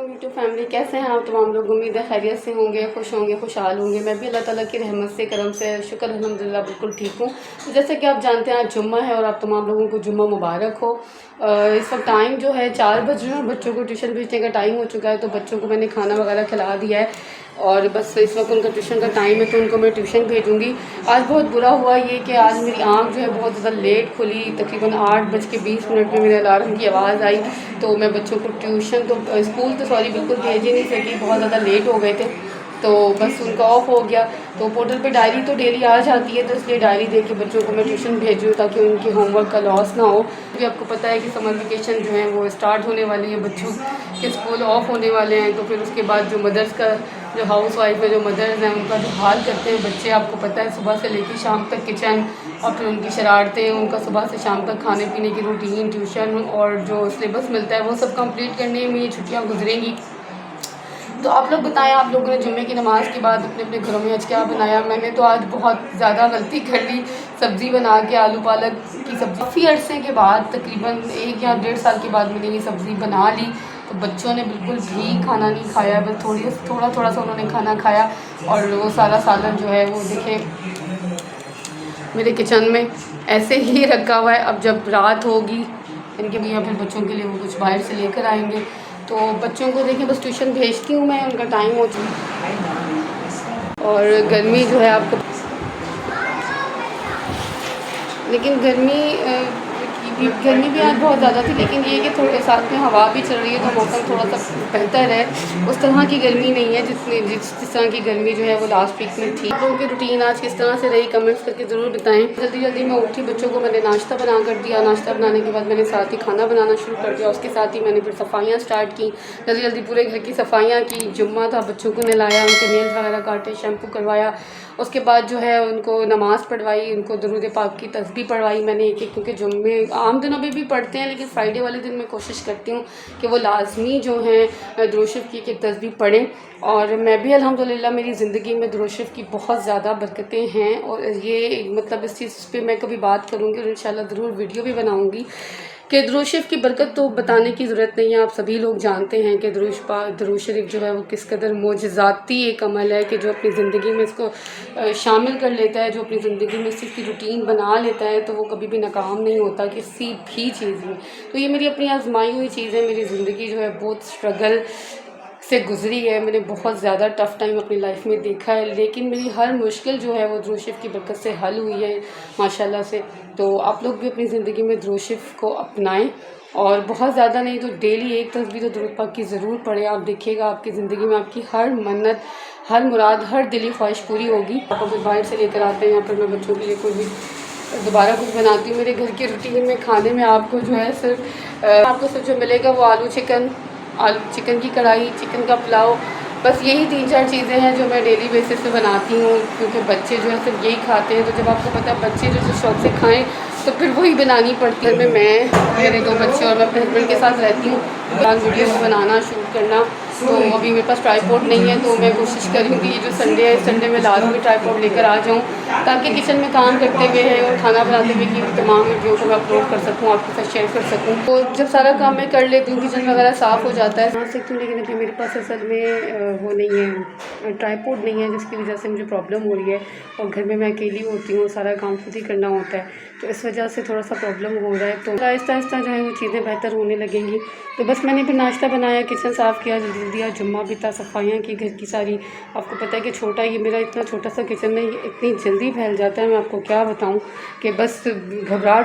YouTube family, कैसे हैं आप तमाम लोग। उम्मीद है खैरियत से होंगे, खुश होंगे, खुशहाल होंगे। मैं भी अल्लाह ताला की रहमत से, करम से, शुक्र अल्हम्दुलिल्लाह बिल्कुल ठीक हूँ। तो जैसे कि आप जानते हैं आज जुम्मा है और आप तमाम लोगों को जुम्मा मुबारक हो। इस वक्त टाइम जो है 4 बज रहे हैं, बच्चों को ट्यूशन भेजने का टाइम हो चुका है। तो बच्चों को मैंने खाना वगैरह खिला दिया है और बस इस वक्त उनका ट्यूशन का टाइम है तो उनको मैं ट्यूशन भेजूँगी। आज बहुत बुरा हुआ ये कि आज मेरी आँख जो है बहुत ज़्यादा लेट खुली। तकरीबन 8:20 में मेरे अलार्म की आवाज़ आई तो मैं बच्चों को ट्यूशन तो स्कूल तो सॉरी बिल्कुल भेज ही नहीं सकी, बहुत ज़्यादा लेट हो गए थे। तो बस उनका ऑफ हो गया। तो पोर्टल पे डायरी तो डेली आ जाती है, तो इसलिए डायरी दे के बच्चों को मैं ट्यूशन भेजूँ ताकि उनके होमवर्क का लॉस ना हो। क्योंकि आपको पता है कि समर वेकेशन जो है वो स्टार्ट होने वाली है, बच्चों के स्कूल ऑफ होने वाले हैं। तो फिर उसके बाद जो मदर्स का जो हाउस वाइफ है, जो मदर्स हैं, उनका जो हाल करते हैं बच्चे, आपको पता है सुबह से लेकर शाम तक किचन और फिर उनकी शरारतें, उनका सुबह से शाम तक खाने पीने की रूटीन, ट्यूशन और जो सिलेबस मिलता है वो सब कंप्लीट करने में ये छुट्टियाँ गुजरेंगी। तो आप लोग बताएं, आप लोगों ने जुम्मे की नमाज़ के बाद अपने अपने घरों में आज क्या बनाया। मैंने तो आज बहुत ज़्यादा गलती कर ली, सब्ज़ी बना के आलू पालक की सब्ज़ी। काफ़ी अरसे के बाद, तकरीबन 1 या 1.5 साल के बाद मैंने ये सब्ज़ी बना ली। तो बच्चों ने बिल्कुल भी खाना नहीं खाया, बस थोड़ा सा उन्होंने खाना खाया और वो सारा सालन जो है वो देखें मेरे किचन में ऐसे ही रखा हुआ है। अब जब रात होगी इनके भैया फिर बच्चों के लिए वो कुछ बाहर से लेकर आएंगे। तो बच्चों को देखें बस ट्यूशन भेजती हूँ मैं, उनका टाइम हो चुका है। और गर्मी जो है आपको, लेकिन गर्मी भी आज बहुत ज़्यादा थी, लेकिन ये कि थोड़े साथ में हवा भी चल रही है तो मौसम थोड़ा सा बेहतर है। उस तरह की गर्मी नहीं है जिस तरह की गर्मी जो है वो लास्ट वीक में थी। तो उनकी रूटीन आज किस तरह से रही कमेंट्स करके ज़रूर बताएं। जल्दी जल्दी मैं उठी, बच्चों को मैंने नाश्ता बना कर दिया। नाश्ता बनाने के बाद मैंने साथ ही खाना बनाना शुरू कर दिया। उसके साथ ही मैंने फिर सफाइयाँ स्टार्ट की, जल्दी जल्दी पूरे घर की सफाइयाँ की। जुम्मा था, बच्चों को नहलाया, उनके नेल्स वगैरह काटे, शैम्पू करवाया। उसके बाद जो है उनको नमाज़ पढ़वाई, उनको दुरूद पाक की तस्बीह पढ़वाई मैंने एक एक, क्योंकि जुम्मे आम दिनों में भी पढ़ते हैं लेकिन फ्राइडे वाले दिन मैं कोशिश करती हूँ कि वो लाजमी जो हैं दुरूद शरीफ की एक तस्बीह पढ़ें। और मैं भी अल्हम्दुलिल्लाह मेरी ज़िंदगी में दुरूद शरीफ की बहुत ज़्यादा बरकतें हैं और ये मतलब इस चीज़ पे मैं कभी बात करूँगी और इंशाल्लाह ज़रूर वीडियो भी बनाऊँगी कि दुरूद शरीफ की बरकत तो बताने की ज़रूरत नहीं है। आप सभी लोग जानते हैं कि दुरूद शरीफ जो है वो किस कदर मोजज़ाती एक अमल है कि जो अपनी ज़िंदगी में इसको शामिल कर लेता है, जो अपनी ज़िंदगी में इसकी रूटीन बना लेता है तो वो कभी भी नाकाम नहीं होता किसी भी चीज़ में। तो ये मेरी अपनी आजमाई हुई चीज़ है। मेरी ज़िंदगी जो है बहुत स्ट्रगल से गुज़री है, मैंने बहुत ज़्यादा टफ़ टाइम अपनी लाइफ में देखा है, लेकिन मेरी हर मुश्किल जो है वो दुरूद शरीफ की बरकत से हल हुई है माशाल्लाह से। तो आप लोग भी अपनी ज़िंदगी में दुरूद शरीफ को अपनाएं और बहुत ज़्यादा नहीं तो डेली एक तस्बीह तो दुरूद पाक की ज़रूर पढ़ें। आप देखिएगा आपकी ज़िंदगी में आपकी हर मन्नत, हर मुराद, हर दिली ख्वाहिश पूरी होगी। आपको फिर बाहर से लेकर आते हैं यहाँ पर मैं बच्चों के लिए कोई भी दोबारा कुछ बनाती हूँ। मेरे घर की रूटीन में खाने में आपको जो है सिर्फ जो मिलेगा वो आलू चिकन की कढ़ाई, चिकन का पुलाव, बस यही 3-4 चीज़ें हैं जो मैं डेली बेसिस पे बनाती हूँ। क्योंकि बच्चे जो है सिर्फ यही खाते हैं, तो जब आपको पता है बच्चे जो शौक़ से खाएं तो फिर वही बनानी पड़ती है। मैं, मेरे 2 बच्चे और मैं अपने हस्बैंड के साथ रहती हूँ। वीडियो को बनाना शूट करना, तो अभी मेरे पास ट्राइपॉड नहीं है तो मैं कोशिश करूँगी ये जो संडे है, संडे में लाजमी ट्राइपॉड लेकर आ जाऊँ ताकि किचन में काम करते हुए है और खाना बनाते हुए की तमाम वीडियो को मैं अपलोड कर सकूँ, आपके साथ शेयर कर सकूँ। तो जब सारा काम मैं कर लेती हूँ, किचन वगैरह साफ़ हो जाता है, समझ सकती हूँ। लेकिन अभी मेरे पास असल में वो नहीं है, ट्राइपॉड नहीं है, जिसकी वजह से मुझे प्रॉब्लम हो रही है और घर में मैं अकेली होती हूँ, सारा काम खुद ही करना होता है, तो इस वजह से थोड़ा सा प्रॉब्लम हो रहा है। तो आहिस्ता आहिस्ता जो है वो चीज़ें बेहतर होने लगेंगी। तो बस मैंने फिर नाश्ता बनाया, किचन साफ़ किया, जल्दी दिया, जुम्मा भी था, सफाइयाँ की घर की सारी। आपको पता है कि छोटा ये मेरा इतना छोटा सा किचन है, ये इतनी जल्दी फैल जाता है, मैं आपको क्या बताऊँ कि बस घबराहट